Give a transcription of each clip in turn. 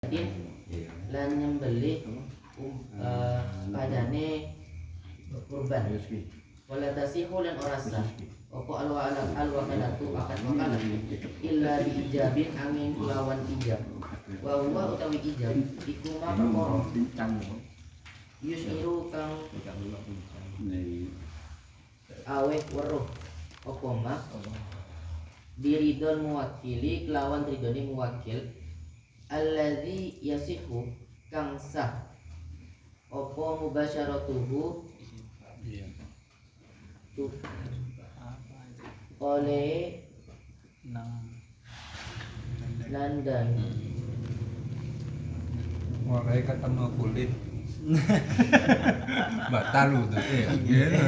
lan nyembelih padane kurban wala tasihu lan ora sah apa alwakalatu akan wakalah illa bi ijabin angin lawan ijab wa huwa utawi ijab iku ma perkara yusiru kang aweh weruh apa mah diridon muwakili kelawan ridone muwakil alladzi yasihu kang sah apa mubasyaratuhu oleh landang wah kayak ketemu kulit batal tuh ya gitu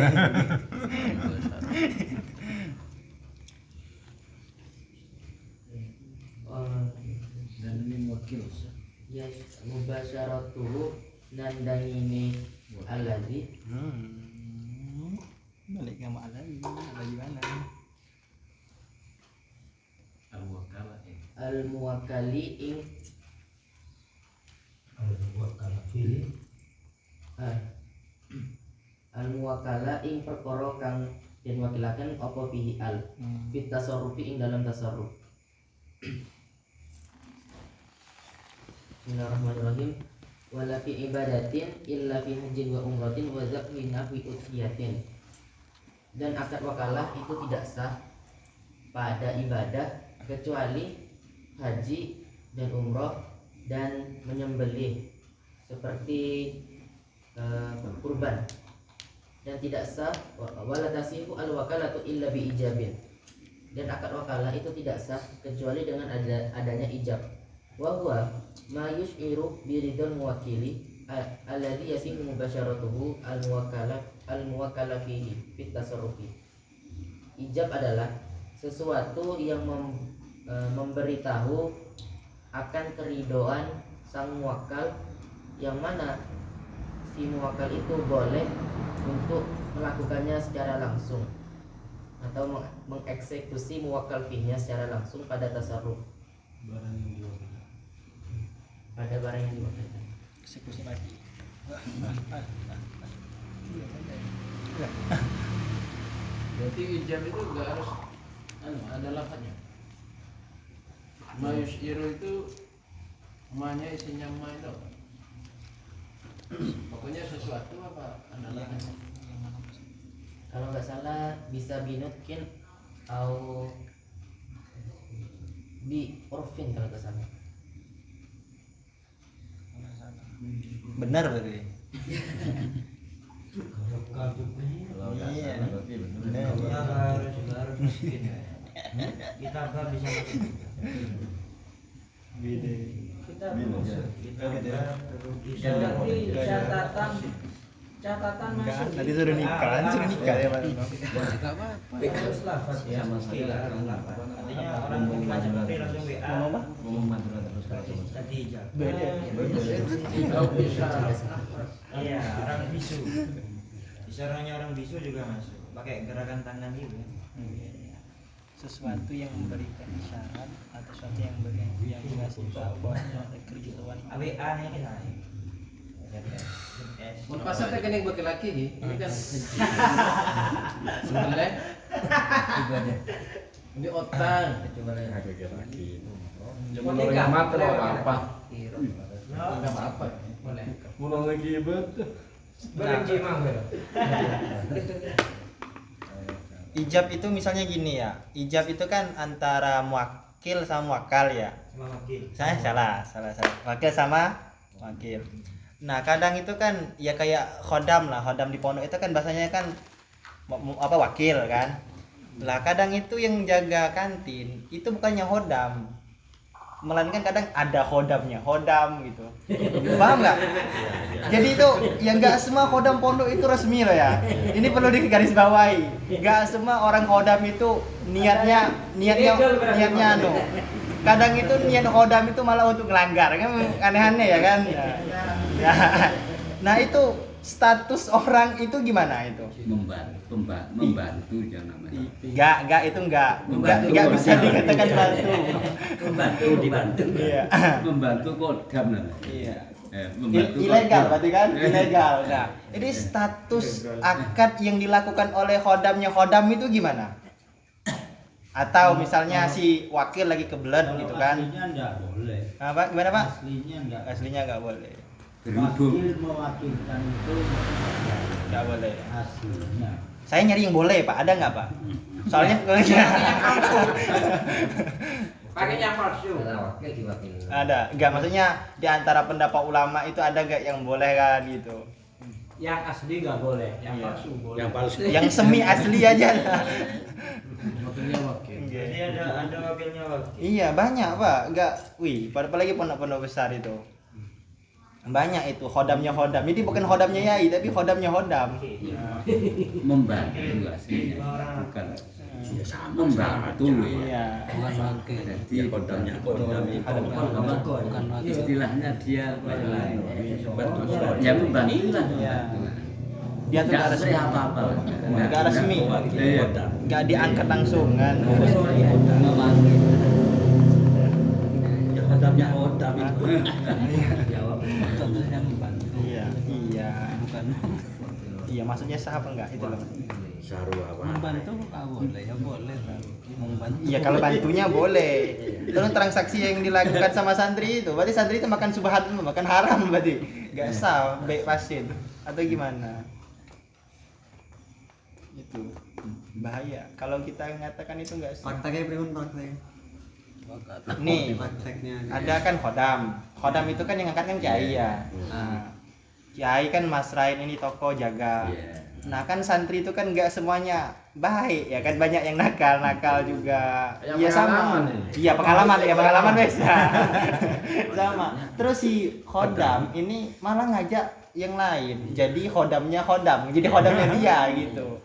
dan ini wakil ya mubasyaratuhu nandangini alladzi balik sama lagi mana al-muwakkali ing al-muwakkala ing perkara kang den wakilaken apa fihi al fit tasarrufi ing dalam tasarruf. Bismillahirrahmanirrahim. Wala fi ibadatin illa fi hajjin wa umratin wa zakmin fi udhiyatin. Dan akad wakalah itu tidak sah pada ibadah kecuali haji dan umroh dan menyembelih seperti kurban, dan tidak sah wala tasihu al wakalatu illa bi ijabin, dan akad wakalah itu tidak sah kecuali dengan adanya ijab. Wa huwa ma yus'iru bi ridwan muwakkili alladhi yasihu mubasyaratuhu al muwakkala fihi fit tasarrufi. Ijab adalah sesuatu yang memberitahu akan keridoan sang muwakkal, yang mana si muwakkal itu boleh untuk melakukannya secara langsung atau mengeksekusi muwakkal fihi secara langsung pada tasarruf, pada barang yang diwakilkan. eksekusi mati. berarti ijab itu enggak harus ada lafadznya. Mayus iru itu mahnya isinya ma itu apa? Pokoknya sesuatu apa ada lafadznya. Kalau nggak salah bisa binutkin atau bi orfin kalau nggak salah. Benar berarti. Iya. Harus mungkin ya. Kita nggak bisa kita catatan masuk. Tadi suruh nikah ya Pak. Enggak apa-apa. Harus lafaz ya. Artinya orang baca pakai langsung WA. Tadi ijab. Kalau bisa Iya, orang bisu. Isyaratnya orang bisu juga masuk. Pakai gerakan tangan gitu. Sesuatu yang memberikan isyarat atau sesuatu yang ngasih tahu bahwa ada kerjaan. WA nya kita. mun pasal teh kening bagi laki ini kan sebenarnya ibadah ini otang coba menurut amat apa enggak apa boleh mulai lagi betul Ijab itu misalnya gini ya. Ijab itu kan antara muwakil sama muwakkal ya. Sama wakil. Saya salah. Wakil sama wakil. Nah, kadang itu kan ya kayak khodam lah. Khodam di pondok itu kan bahasanya kan wakil kan. Lah kadang itu yang jaga kantin itu bukannya khodam, melainkan kadang ada khodamnya, khodam gitu. Paham nggak? Jadi itu ya nggak semua khodam pondok itu resmi loh ya. Ini perlu digarisbawahi. Nggak semua orang khodam itu niatnya anu. Kadang itu niat khodam itu malah untuk ngelanggar kan, aneh-aneh ya kan. Ya. Nah itu status orang itu gimana itu? Membantu ya namanya. Enggak itu enggak bisa dikatakan bantu. Dibantu. Iya. Membantu kodam namanya. Iya. Membantu Ilegal kodam. berarti kan? Ilegal. Nah, ini status akad yang dilakukan oleh khodamnya khodam itu gimana? Atau misalnya si wakil lagi kebelet gitu kan? Aslinya enggak boleh. Apa gimana, Pak? Aslinya enggak boleh. Berhubung Wakil mewakilkan itu Enggak boleh. aslinya. Saya nyari yang boleh, Pak. Ada nggak, Pak? Soalnya Pakai yang palsu. wakil diwakil. ada. Enggak, maksudnya di antara pendapat ulama itu ada nggak yang boleh kan gitu? Yang asli enggak boleh, yang Iya. palsu boleh. yang palsu. Yang semi asli aja. Wakilnya wakil. Jadi ada wakilnya wakil. Iya, banyak, Pak. Enggak, wih, apalagi pondok-pondok besar itu. Banyak itu khodamnya khodam. Jadi bukan khodamnya yai, tapi khodamnya khodam. Membantu aslinya bukan membantu ya. Iya. Jadi kodamnya kodam itu istilahnya dia ya membantu lah. Iya. Dia tuh Nggak enggak resmi apa-apa. Nggak resmi. Iya. Enggak diangkat langsung kan. Ya kodamnya kodam itu. Iya, iya. Bukan. Iya, maksudnya sah apa enggak itu loh. Membantu kok boleh ya boleh kan. Membantu. Iya, kalau bantunya boleh. Terus transaksi yang dilakukan sama santri itu, berarti santri itu makan subhan, makan haram berarti. Enggak sah, baik pasin atau gimana? Itu bahaya. Kalau kita mengatakan itu enggak sah. Prakteknya pripun praktek? Nih, Prakteknya. ada kan khodam. Khodam itu kan yang angkat kan kiai ya. Nah, kiai kan masrahin ini toko jaga. Nah kan santri itu kan nggak semuanya baik ya kan, banyak yang nakal juga. Yang Iya sama. pengalaman Iya pengalaman wes. Sama. Terus si khodam ini malah ngajak yang lain. Jadi khodamnya khodam, jadi khodamnya dia gitu.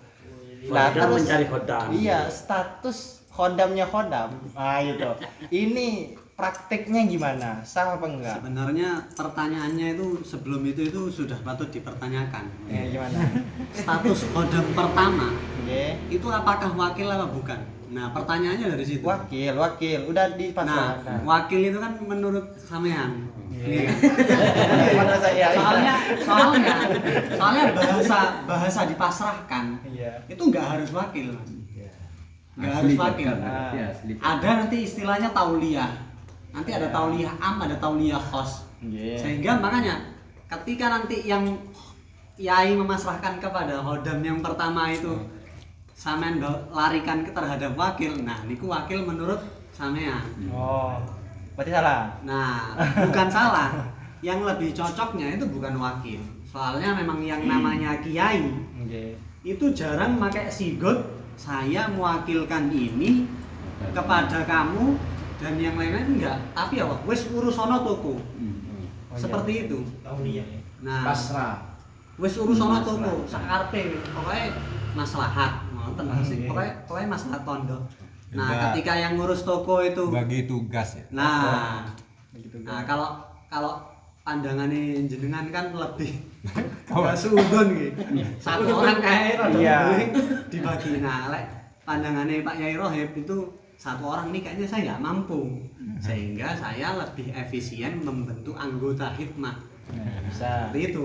Nah terus mencari kodam. iya status khodamnya khodam. Nah itu. Ini prakteknya gimana? Sah apa enggak? Sebenarnya pertanyaannya itu sebelum itu sudah patut dipertanyakan. Gimana? Status khodam pertama Oke. itu apakah wakil apa bukan? Nah, pertanyaannya dari situ. Wakil, udah Nah, dipasangkan. wakil itu kan menurut sampean. Iya. Iya. Mana saya? Soalnya bahasa dipasrahkan Iya. itu nggak harus wakil. Nggak harus wakil. Ada nanti istilahnya tauliyah. Nanti ada tauliyah am, ada tauliyah khos. Sehingga makanya ketika nanti yang yai memasrahkan kepada khodam yang pertama itu sampean larikan ke terhadap wakil. Nah, niku wakil menurut sampean. Oh. Berarti salah. Nah, bukan salah. Yang lebih cocoknya itu bukan wakil. Soalnya memang yang namanya kiai itu jarang pakai sigot saya mewakilkan ini kepada kamu dan yang lain-lain enggak. Tapi apa? Wis urusono toko. Seperti itu. Tauliyah. Nah, Pasrah. wis urusono toko sakarepe pokoknya maslahat ngoten sih. Pokoknya maslahat tondo. Nah, Juga ketika yang ngurus toko itu bagi tugas ya. nah kalau pandangannya jenengan kan lebih kawan sudon gitu. Satu orang kayak Iya. dibagi. Nah, lek pandangannya Pak Yai Rohib itu satu orang ini kayaknya saya nggak mampu, sehingga saya lebih efisien membentuk anggota hikmah. Bisa. Seperti itu.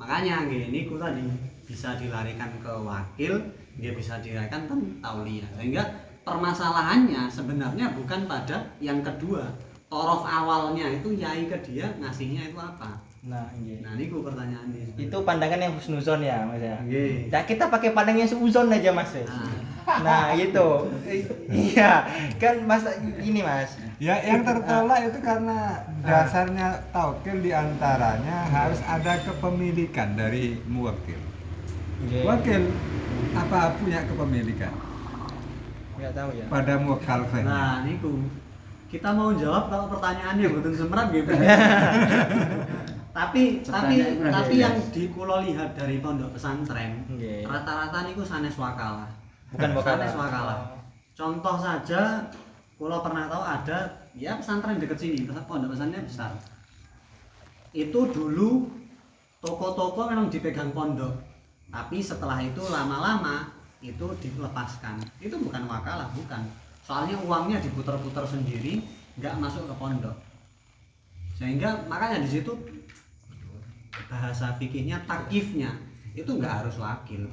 Makanya gini ku tadi bisa dilarikan ke wakil, dia bisa dilarikan ke tauliyah. Sehingga permasalahannya sebenarnya bukan pada yang kedua. Torof awalnya itu yai ke dia ngasihnya itu apa? Nah, Nah, ini ku pertanyaannya. itu pandangan yang husnuzon ya, Mas ya. Nggih. Nah, kita pakai pandangan yang seuzon aja, Mas. Nah, Nah, gitu. Iya, kan Mas ini, Mas. Ya yang tertolak itu karena dasarnya taukil diantaranya harus ada kepemilikan dari muwakil. Wakil apa punya kepemilikan Enggak tahu ya. pada muwakalnya. nah niku. Kita mau jawab kalau pertanyaannya mboten semerap gitu. tapi yang di kulo lihat dari pondok pesantren, Nggih. rata-rata niku sanes wakalah. Bukan wakalah. Sanes wakalah. Contoh saja, kulo pernah tahu ada ya pesantren dekat sini, pondok pesantrennya besar. Itu dulu toko-toko memang dipegang pondok, tapi setelah itu lama-lama itu dilepaskan. Itu bukan wakalah, bukan. Soalnya uangnya diputar-putar sendiri, nggak masuk ke pondok. Sehingga makanya di situ bahasa fikihnya takifnya itu nggak harus wakil.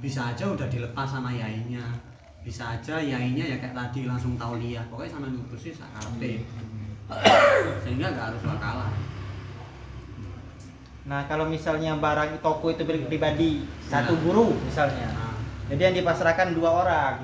Bisa aja udah dilepas sama yainya, bisa aja yainya ya kayak tadi langsung tauliyah, pokoknya sama ngurusin sakarepe. Sehingga nggak harus wakalah. Nah, kalau misalnya barang toko itu milik pribadi, satu Nah. guru misalnya. Nah, Jadi yang dipasrahkan 2 orang.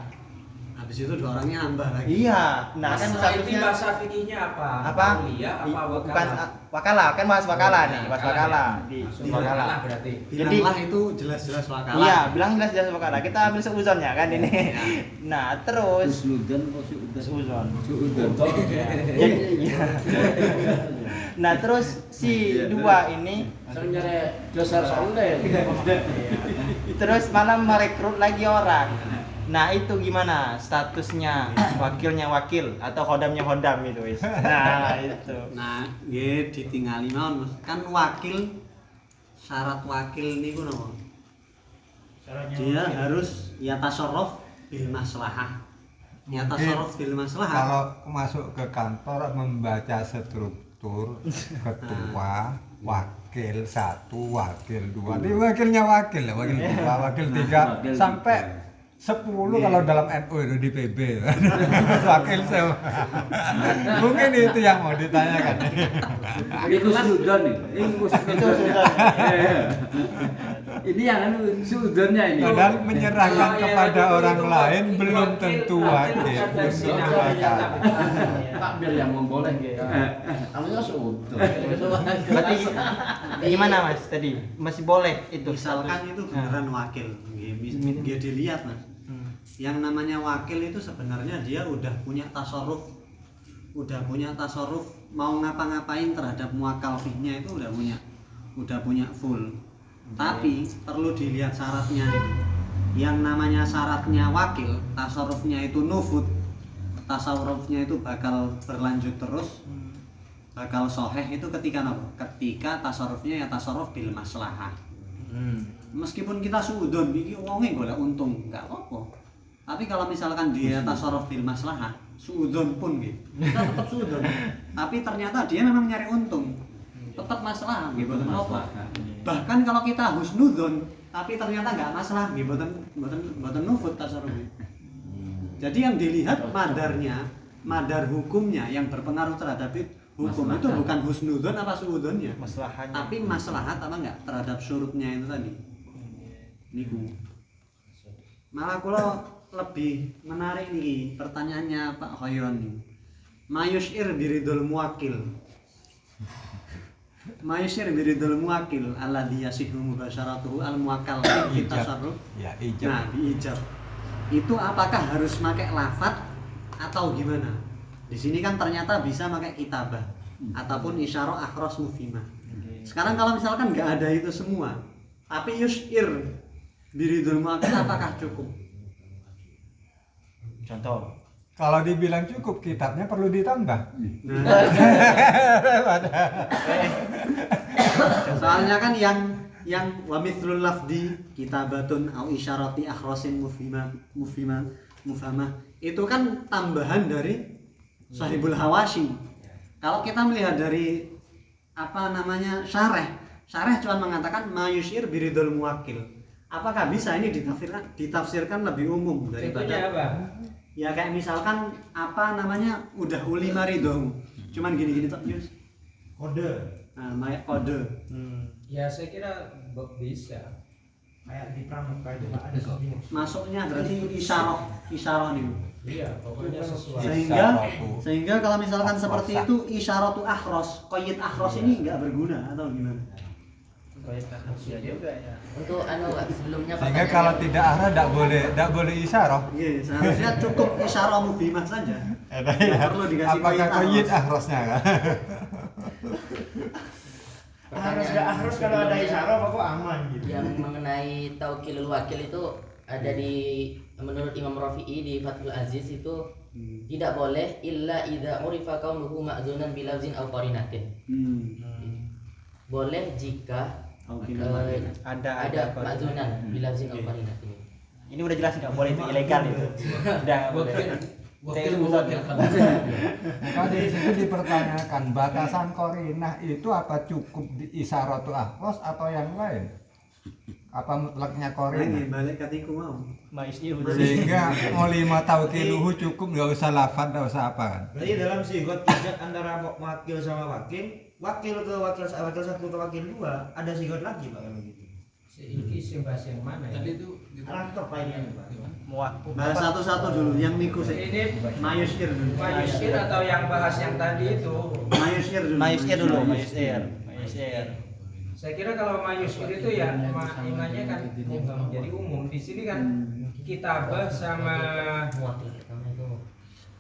habis itu 2 orangnya nambah lagi. Iya. Nah, kan Masalah ini statusnya bahasa fikihnya apa? apa? Tauliyah apa Bukan wakalah? wakalah, kan bahas wakalah nih, bahas Wakalah wakalah ya. di Langsung wakalah. wakalah berarti. Bilanglah itu jelas-jelas wakalah. Iya, bilang jelas-jelas wakalah. Kita ambil seuzonnya kan ini. Nah, terus Husnudzon atau suudzon? seuzon. Suudzon. Jadi iya. Nah, terus si dua ini Sebenarnya dasar soleh. terus malah merekrut lagi orang. Nah, itu gimana statusnya? Wakilnya wakil atau hodamnya hodam itu, wis. Nah, itu. Nah, nggih ditingali mawon, Mas. Kan wakil syarat wakil niku napa? Dia harus ya tasarruf bil maslahah. Ya tasarruf bil maslahah. Kalau masuk ke kantor membaca struktur ketua, wakil 1, wakil 2. Ini wakilnya wakil, wakil 2, wakil 3 Wakil sampai 10 kalau dalam NU itu di PB. Wakil semua. Mungkin itu yang mau ditanyakan. Ini husnudzon nih. Ini husnudzon. Ini yang suudzonnya ini. Padahal menyerahkan Oh, iya, kepada betul, orang itu lain wakil, belum wakil, tentu wakil wakil. bukan Belum versi tentu namanya, wakil. tapi Takbir yang memboleh. Namanya suudzon. Berarti gimana, Mas? Tadi masih boleh itu. Misalkan itu beneran wakil, nggih dilihat, Mas. Yang namanya wakil itu sebenarnya dia udah punya tasarruf, mau ngapa-ngapain terhadap muwakal fihnya itu udah punya full. Tapi perlu dilihat syaratnya itu. Yang namanya syaratnya wakil, tasarrufnya itu nufud, tasarrufnya itu bakal berlanjut terus, bakal soheh itu ketika apa? Ketika tasarrufnya ya tasarruf bil maslahah. Meskipun kita suudon, iki wonge golek untung, enggak apa-apa. Tapi kalau misalkan dia tasarruf bil maslahah, suudon pun gitu. Kita tetap suudon. Tapi ternyata dia memang nyari untung. Tetap maslahah gitu. Bahkan kalau kita husnudzon, tapi ternyata enggak masalah, nggih mboten nufud tasarruf. Jadi yang dilihat madarnya, madar hukumnya yang berpengaruh terhadap hukum itu bukan husnudzon apa suudzonnya, Masalahnya. tapi maslahat apa enggak terhadap syurutnya itu tadi. Niku. Malah kula lebih menarik nih pertanyaannya Pak Khairon nih. Mayusyir biridul muwakil. Mayusyir biridul muwakil alladhi yasihu mubasyaratuhu al muwakkal fi tasarruf. Ya, ijab. Nah, diijab. Itu apakah harus pakai lafaz atau gimana? Di sini kan ternyata bisa pakai kitabah ataupun isyarah akhras mufhimah. Sekarang kalau misalkan nggak ada itu semua, tapi yusyir biridul muwakil apakah cukup? Contoh. Kalau dibilang cukup, kitabnya perlu ditambah. Soalnya kan yang wa mithlul lafdi kitabatun au isyarati akhrasin mufhamah itu kan tambahan dari sahibul hawashi. Kalau kita melihat dari apa namanya syarah cuma mengatakan mayusyir biridul muwakil. Apakah bisa ini ditafsirkan lebih umum contohnya daripada apa? ya kayak misalkan apa namanya udah ulima ridho cuman gini-gini tok Yus. Kode. Nah, kode. Ya saya kira bisa. Kayak di pramuka itu Pak, ada kopi. Masuknya berarti isyarah nih. Iya, pokoknya sesuai. Sehingga kalau misalkan seperti itu isyaratu akhros, qayyid akhros ini enggak berguna atau gimana? Iya juga ya. Untuk sebelumnya Sehingga pertanyaan kalau yang- tidak arah tidak boleh isyarah. Iya, seharusnya cukup isyarah mufhimah saja. Nggak perlu dikasih Apakah qayyid akhros. akhrosnya kan? Harus gak harus kalau ada isyarah kok aman gitu. yang mengenai taukilul wakil itu ada di menurut Imam Rafi'i di Fathul Aziz itu tidak boleh illa idza urifa kaunuhu ma'zunan bilafzin aw qarinatin. Boleh jika ada makzunan bila zin al qarinah ini. Ini udah jelas nggak boleh, itu ilegal itu. Udah nggak boleh. Wakil muwakil. Maka di situ dipertanyakan batasan korinah itu apa cukup di isyaratu ahros atau yang lain? Apa mutlaknya korinah? balik katiku mau. Maisir Sehingga mau 5 taukiluhu cukup, nggak usah lafad, nggak usah apa kan? Berarti dalam sigot ijat antara wakil sama wakil ke wakil satu ke wakil dua ada sigot lagi Pak kalau gitu. Ini isim bahasa yang mana ya? Tadi itu Rangkep Pak ini Pak. Bahas satu-satu dulu yang Miku ini Mayusir dulu. Mayusir atau yang bahas yang tadi itu. Mayusir dulu. Mayusir. Saya kira kalau mayusir itu ya imannya kan menjadi umum. Di sini kan kitabah sama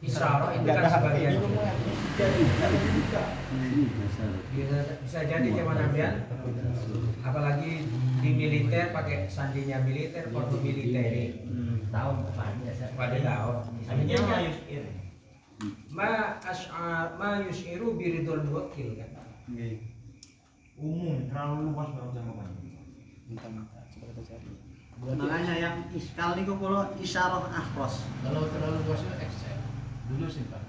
isyarah itu kan sebagian. Bisa jadi zaman Nabian, apalagi di militer pakai sandinya militer, foto militer. Tahun pada tahun. Artinya ma yushiru biridul wakil kan. Umum terlalu luas banget sama Pak. Makanya yang iskal niku kula isyarah ahros. Kalau terlalu luasnya Excel dulu sih Pak.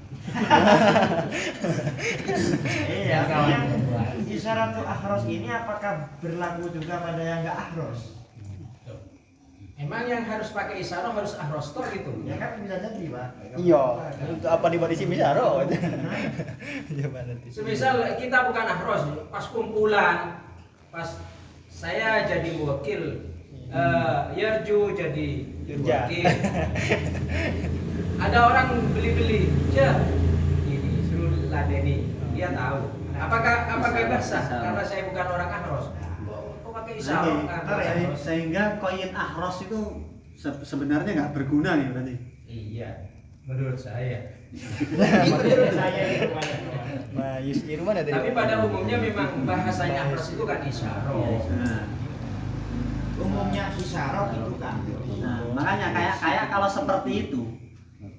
Iya, isyaratu ahros ini apakah berlaku juga pada yang enggak ahros? Emang yang harus pakai isyarah harus ahros toh gitu? Ya kan bisa jadi Pak. Iya. Itu apa di sini Misaro? Coba nanti. Semisal kita bukan ahros, pas kumpulan, pas saya jadi wakil, Yarju jadi wakil. Ada orang beli-beli, ini suruh ladeni, dia tahu. Apakah basah karena saya bukan orang ahros? Kok pakai isyarah? Sehingga koin ahros itu sebenarnya nggak berguna nih berarti. Iya, menurut saya. Menurut saya itu Mayusir mana tadi? Tapi pada umumnya memang bahasanya ahros itu kan isyarah. Nah, umumnya isyarah itu kan. nah, makanya kayak kalau seperti itu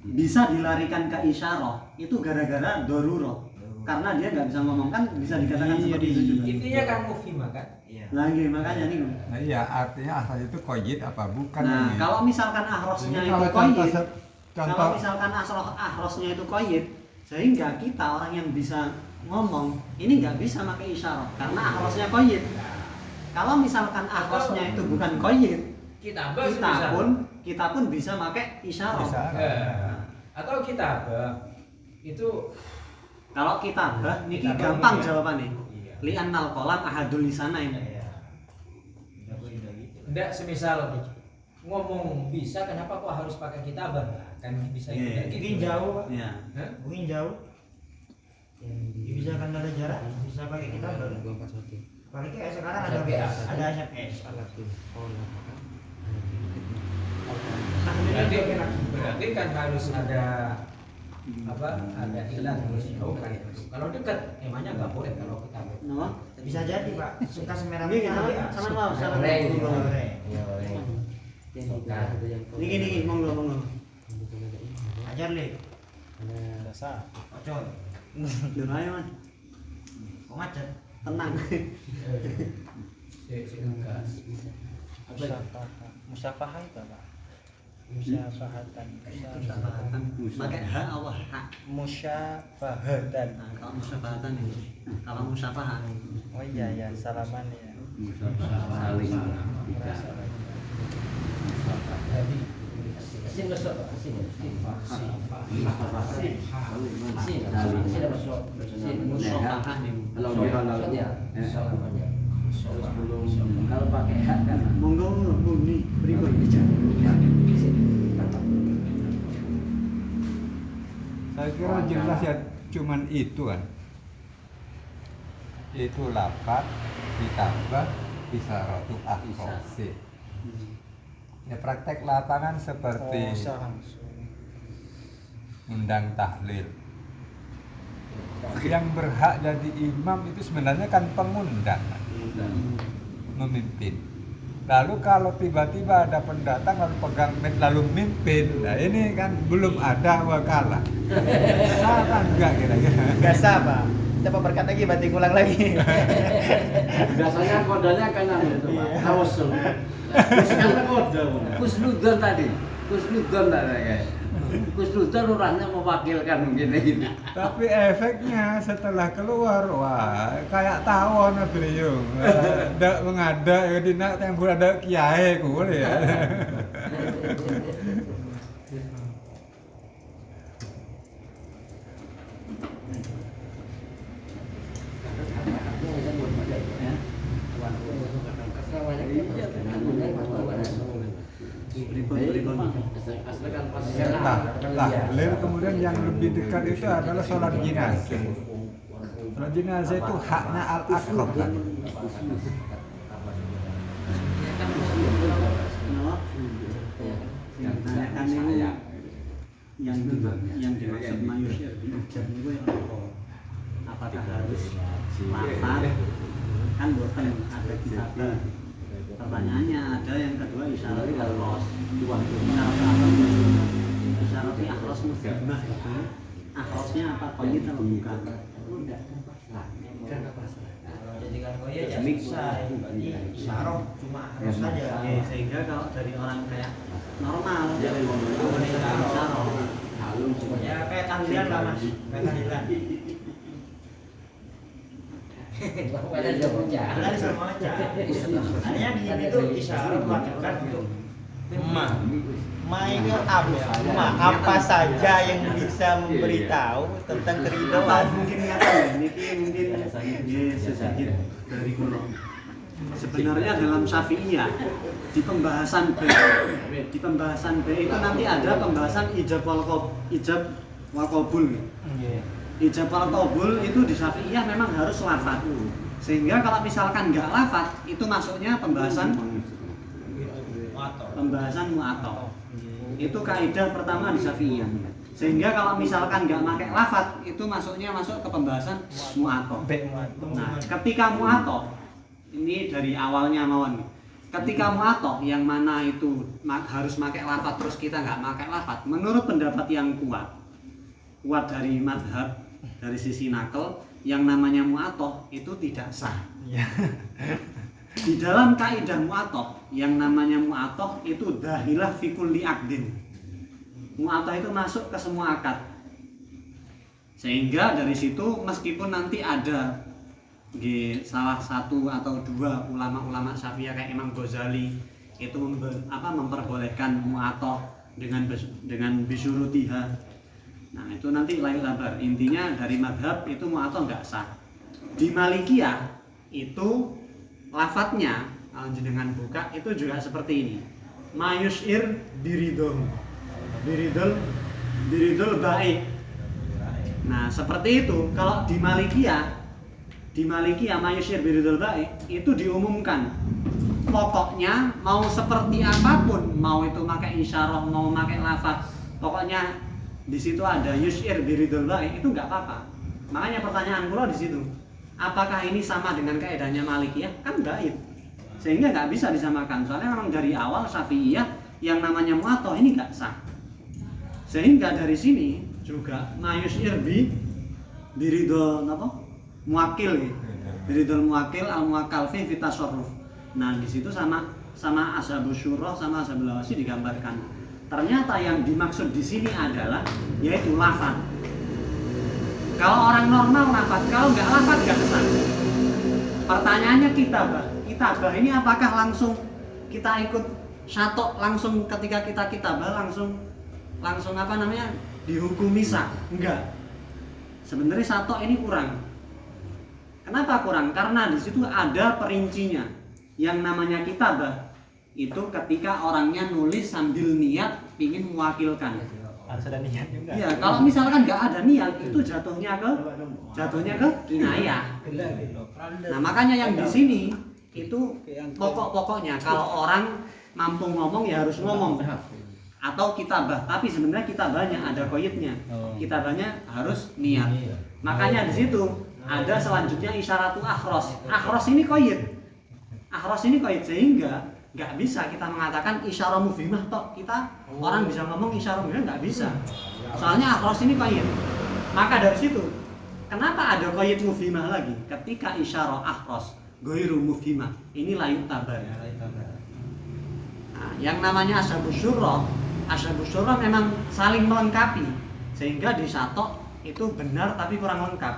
bisa dilarikan ke isyarah itu gara-gara doruro. Karena dia nggak bisa ngomong kan bisa dikatakan seperti itu juga. Intinya kan mufhimah kan? Lagi makanya nih. Nah iya, artinya ahros itu koyit apa bukan Nah, ini? kalau misalkan ahrosnya Ini itu kalau koyit, contoh kalau misalkan ahrosnya itu koyit, sehingga kita orang yang bisa ngomong ini nggak bisa pakai isyarah karena ahrosnya koyit. Kalau misalkan ahrosnya itu bukan koyit, kita pun bisa pakai isyarah. Atau kitabah itu Kalau kitabah niki Kitabah gampang ini ya. jawabannya. Iya. Li'annal qalam ahadul lisanain. enggak semisal ngomong bisa, kenapa kok harus pakai kitabah? Kan bisa Iya. juga gitu. Mungkin jauh Pak. Ya. Hah? Mungkin jauh. Bisa kan ada jarak, bisa pakai kita baru. Apalagi kayak sekarang ada WA, ada SMS. Berarti kan harus ada ada ilan harus kan. Kalau dekat emangnya nggak boleh kalau kitabah. No? Bisa jadi Pak, suka semerah Niki sama mau sama. Niki monggo. Ajar li, Dasar. ocon, Dulu ayo Mas. kok macet. Tenang. Musyafahah itu apa? Musyafahatan. Pakai ha Allah ha. Musyafahatan. Nah, kalau musyafahatan ini. Kalau musyafahah. Oh iya ya, salaman ya. Saling. Musyafahah nih. Kalau kalau pakai hak kan Monggo muni pripun Saya kira jelas ya cuman itu kan. Itu lafaz ditambah isyaratu ahrosi. Ya praktek lapangan seperti undang tahlil. Yang berhak jadi imam itu sebenarnya kan pengundang, memimpin. Lalu kalau tiba-tiba ada pendatang lalu pegang lalu mimpin, nah ini kan belum ada wakalah. Sah kan enggak kira-kira? Enggak sah, Pak. coba berkat lagi, banting ulang lagi. Biasanya kodanya kayak itu, Pak. Tawasul. Terus kan kode. Kusnudon tadi. Kusnudon tadi kayak. Kusnudon orangnya mewakilkan gini. Tapi efeknya setelah keluar, wah kayak tawon beliau. Ndak mengada ya dina yang ada kiai kuwi ya. Lalu kemudian yang lebih dekat itu adalah sholat jenazah. Sholat jenazah itu haknya al-aqrab kan. Yang ditanyakan ini yang dimaksud mayusir itu apakah harus lafaz kan bukan ada kitab. Pertanyaannya ada yang kedua isyarat akhros. Isyarat akhros muslimah itu akhrosnya apa qayyid atau bukan? Jadikan koya ya bisa, berarti isyarah cuma harus saja. Sehingga kalau dari orang kayak normal dari Ya kayak tahlilan lah mas, kayak tahlilan. Tahlilan sama aja. Hanya di sini tuh isyarah mewakilkan untuk itu apa saja yang bisa memberitahu tentang keridhaan. Mungkin ngatakan mungkin sedikit dari kulo. Sebenarnya dalam Syafi'iyah di pembahasan B itu nanti ada pembahasan ijab wal qabul. Ijab wal qabul itu di Syafi'iyah memang harus lafaz. Sehingga kalau misalkan nggak lafaz itu masuknya pembahasan mu'athar. Itu kaidah pertama di Syafi'iyah. Sehingga kalau misalkan nggak pakai lafaz itu masuk ke pembahasan mu'athar. Nah, ketika mu'athar ini dari awalnya mawon. Ketika mu'athar yang mana itu harus pakai lafaz terus kita nggak pakai lafaz, menurut pendapat yang kuat dari madhab dari sisi nakal yang namanya mu'athar itu tidak sah. Di dalam kaidah mu'athar yang namanya mu'athar itu dahilah fi kulli aqdin. Mu'athar itu masuk ke semua akad. Sehingga dari situ meskipun nanti ada salah satu atau dua ulama-ulama Syafi'iyah kayak Imam Ghazali itu memperbolehkan mu'athar dengan bisyurutiha. Nah, itu nanti lain kabar. Intinya dari madhab itu mu'athar enggak sah. Di Malikiyah itu lafadznya dengan buka itu juga seperti ini. Mayusir biridul baik. Nah, seperti itu. Kalau di Malikiyah mayusir biridul baik itu diumumkan. Pokoknya mau seperti apapun, mau itu pakai isyarah, mau pakai lafaz, pokoknya di situ ada yusir biridul baik itu enggak apa-apa. Makanya pertanyaan kula di situ. Apakah ini sama dengan kaidahnya Malikiyah? Kan baik. Sehingga nggak bisa disamakan. Soalnya memang dari awal Syafi'iyah yang namanya mu'athar ini nggak sah. Sehingga dari sini juga mayusir biridul muwakil, biridul muwakil al-muwakkal fi tasarruf. Nah, di situ sama ashabus syurah sama ashabul lawasi digambarkan. Ternyata yang dimaksud di sini adalah yaitu lafaz. Kalau orang normal lafaz, kalau nggak lafaz nggak sah. Pertanyaannya kitabah ini apakah langsung kita ikut syatok langsung ketika kita kitabah langsung dihukumi sah? Enggak. Sebenarnya syatok ini kurang. Kenapa kurang? Karena di situ ada perincinya. Yang namanya kitabah itu ketika orangnya nulis sambil niat ingin mewakilkan. Harus ada niat juga. Iya, kalau misalkan nggak ada niat itu jatuhnya ke kinayah. Nah, makanya yang di sini itu pokok-pokoknya kalau orang mampu ngomong ya harus ngomong atau kitabah, tapi sebenarnya kitabahnya ada qaidnya. Kitabahnya harus niat. Makanya di situ ada selanjutnya isyaratu akhros. Akhros ini qaid. Sehingga nggak bisa kita mengatakan isyarah mufhimah toh kita orang bisa ngomong isyarah mufhimah nggak bisa. Soalnya akhros ini qaid. Maka dari situ kenapa ada qayyid mufhimah lagi? Ketika isyarah ahros ghairu mufhimah, ini layu tabar. Nah, yang namanya ashabus syurrah memang saling melengkapi, sehingga di satok itu benar tapi kurang lengkap.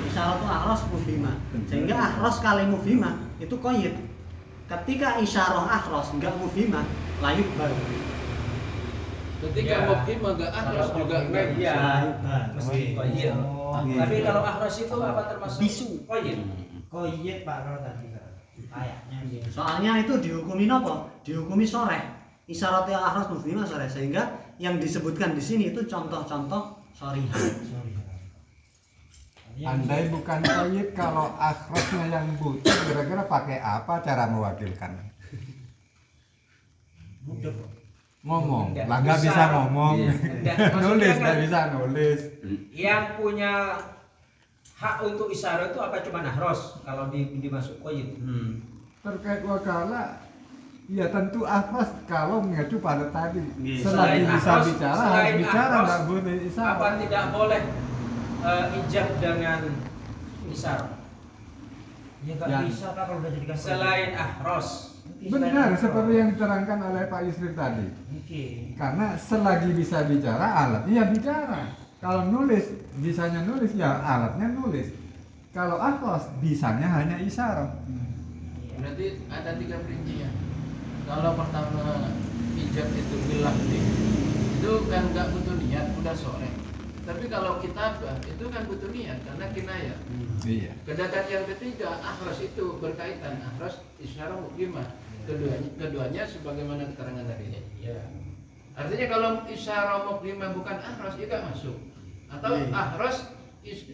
Isyarah itu ahros mufhimah, sehingga ahros kali mufhimah itu qayyid. Ketika isyarah ahros enggak mufhimah, layu baru. Ketika mufhimah enggak ahros juga enggak Iya, mesti qayyid. Tapi Iya. kalau ahros itu apa termasuk Bisu. qayyid? Koyet Pak kalau tadi kayaknya dia. Soalnya itu dihukumi apa? Dihukumi soreh. Isyarat yang ahros mufhimah soreh, sehingga yang disebutkan di sini itu contoh-contoh sorihah. Andai bukan qayyid, kalau akhrosnya yang butuh, kira-kira pakai apa cara mewakilkan? Budak. Ngomong, Nggak lah nggak bisa. bisa ngomong, Nggak, nulis maksudnya nggak kan- bisa nulis. Yang punya hak untuk isyarah itu apa cuma ahros kalau dimasuk qayyid? Terkait wakalah, ya tentu akhros kalau mengacu pada tadi. Iya. Selagi Selain bisa akhros- bicara, selain harus bicara, akhros, nggak boleh Apa isyarat. tidak boleh ijab dengan isyarah? Ya nggak Ya. bisa Pak kalau udah jadikan Selain ahros. Benar, seperti yang diterangkan oleh Pak Yusri tadi. Oke. Karena selagi bisa bicara, alatnya ya bicara. Kalau nulis, bisanya nulis, ya alatnya nulis. Kalau akhros, bisanya hanya isyarat. Berarti ada 3 perincian. Kalau pertama ijab itu bilah nih, itu kan nggak butuh niat, udah sore. Tapi kalau kitabah itu kan butuh niat karena kinayah. Iya. Sedangkan yang ketiga ahros itu berkaitan ahros isyarah mukjimah. Keduanya sebagaimana keterangan tadi. Ya. Artinya kalau isyarah mukjimah bukan ahros itu nggak masuk. Atau ahros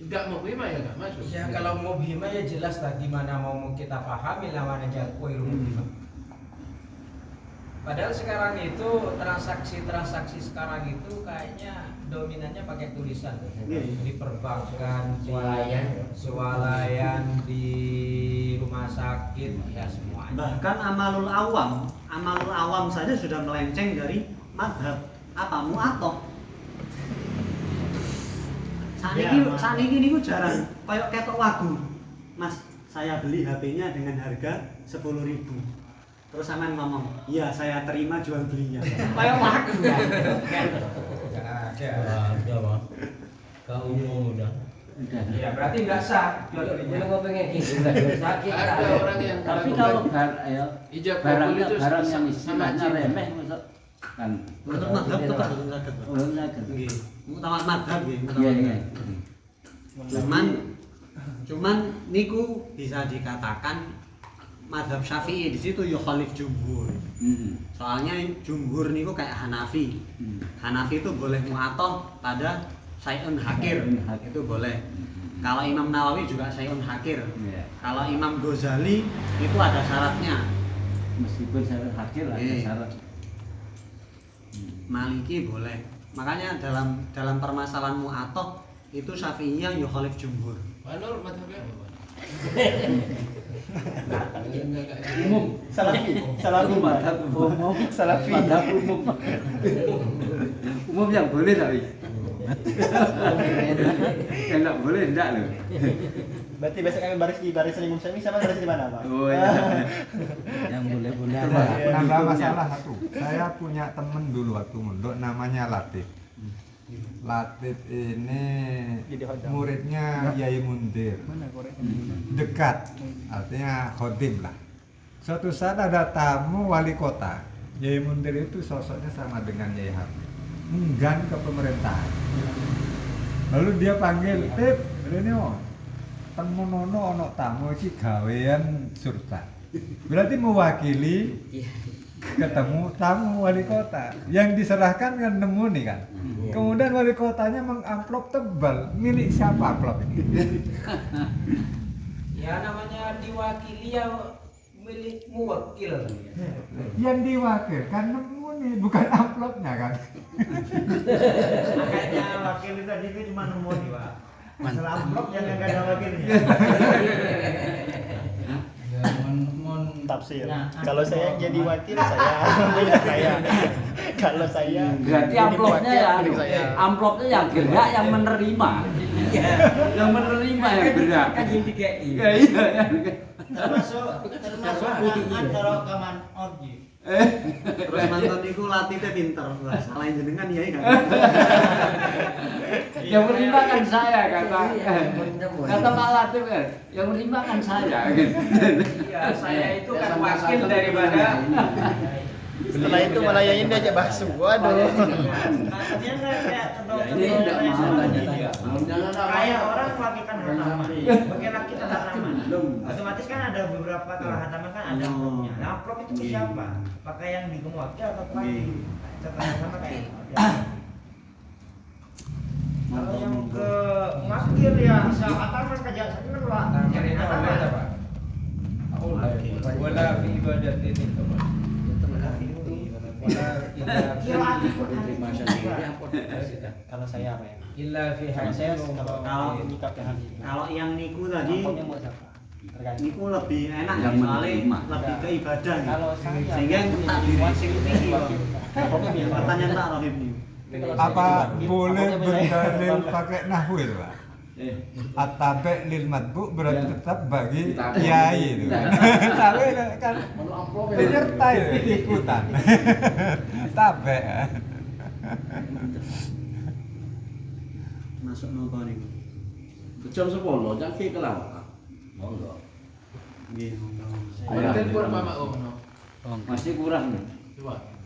nggak mukjimah ya nggak masuk. Ya kalau mau bima ya jelas lah gimana mau kita pahami lawan aja qayyid bima. Padahal sekarang itu transaksi sekarang itu kayaknya dominannya pakai tulisan. Di perbankan, swalayan, di rumah sakit, ya semuanya. Bahkan amalul awam saja sudah melenceng dari mazhab apa mu'atok. Saniki niku jarang kayak ketok wagu. Mas, saya beli HP-nya dengan harga 10.000. Terus sampean ngomong, "Iya, saya terima jual belinya." Kayak wagu ya. Ada, Bang. Ke umum udah. Ya berarti nggak sah jual belinya. Ada orang yang Tapi melakukan kalau ya ijab kabul barangnya itu barang yang sama istilahnya cinta. remeh masuk kan. Menurut mazhab itu kan saged. Ulun saged. Nggih. Mutawat mazhab nggih, Iya mutawat iya. mazhab. Cuman niku bisa dikatakan mazhab Syafi'i di situ ya khalif jumhur. Soalnya jumhur niku kayak Hanafi. Hanafi itu boleh mu'athah pada syai'un hakir. Itu boleh. Kalau Imam Nawawi juga syai'un hakir. Iya. Kalau Imam Ghazali itu ada syaratnya. Meskipun syarat hakir ada Iya. syarat. Maliki boleh. Makanya dalam permasalahan mu'athah itu Syafi'iyah ya khalif jumhur. Pak Nur madhabnya apa, Pak? Umum. Salafi Madhab umum. Salafi. Madhab umum. Umum yang boleh tapi. Yang nggak boleh enggak loh. Berarti besok kami baris di barisan Imam Syafi'i sama baris di mana, Pak? Oh iya. Yang boleh-boleh Coba, ada. nambah masalah satu. Saya punya temen dulu waktu mondok namanya Latif. Latif ini Jadi hodam. muridnya Yai Mundir. Dekat, artinya khodim lah. Suatu saat ada tamu wali kota. Yai Mundir itu sosoknya sama dengan Yai Hamid. Enggan ke pemerintahan. Lalu dia panggil, Tip, ini temu nono ono tamu iki gawean surta. Berarti mewakili ketemu tamu wali kota. Yang diserahkan kan nemu nih kan. Kemudian wali kotanya mengamplop tebal. Milik siapa amplop ini? Ya namanya diwakili ya milik muwakil. Yang diwakilkan nemu nih, bukan amplopnya kan. Makanya wakil itu tadi itu cuma nemu nih Pak. Masalah amplop yang nggak ada wakilnya. Ya, mon tafsir. Nah, Kalau saya yang jadi wakil saya milik saya. Kalau saya Berarti jadi amplopnya wakil, ya, milik saya. amplopnya yang gerak yang menerima. Yang menerima yang gerak. Kan yang DKI. Ya iya ya. termasuk anak-anak kalau kaman orji. Terus mantan iku latihnya pinter. Lah, salahin jenengan ya kan. Yang menerima kan saya kata Pak Latif kan. Yang menerima kan saya. Iya, saya itu kan wakil daripada Setelah itu malah Yayin diajak bakso. Waduh. Maksudnya kayak contoh kayak orang melakukan hataman, bagaimana kita hataman, otomatis kan ada beberapa kalau hataman kan ada amplopnya. Nah, amplop itu ke siapa? Pakai yang di wakil atau pakai setelah sama kayak kalau yang ke wakil ya bisa hataman kerja satu kan lah Jadi itu apa Pak? Wala fi ibadatin itu Pak. Kalau saya apa ya? Illa fi Kalau saya hajjin kalau menyikap ke hati. Kalau yang niku tadi Amplopnya mau siapa? Tergantung. niku lebih enak Yang ya, soalnya menerima. lebih ke ibadah gitu. Kalau saya Sehingga yang tak diri wakil tinggi wakil. Amplopnya biasa. pertanyaan tak rohim nih. Apa boleh berdalil pakai nahwu itu, Pak? At-tabi' lil matbu berarti tetap bagi kiai itu kan. Nahwu itu kan penyerta itu ikutan. Tabe'. Masuk nopo niku. Jam 10 jam ki kelawak. Monggo. Nggih. Ayo telepon Pak Masih kurang nih. Coba.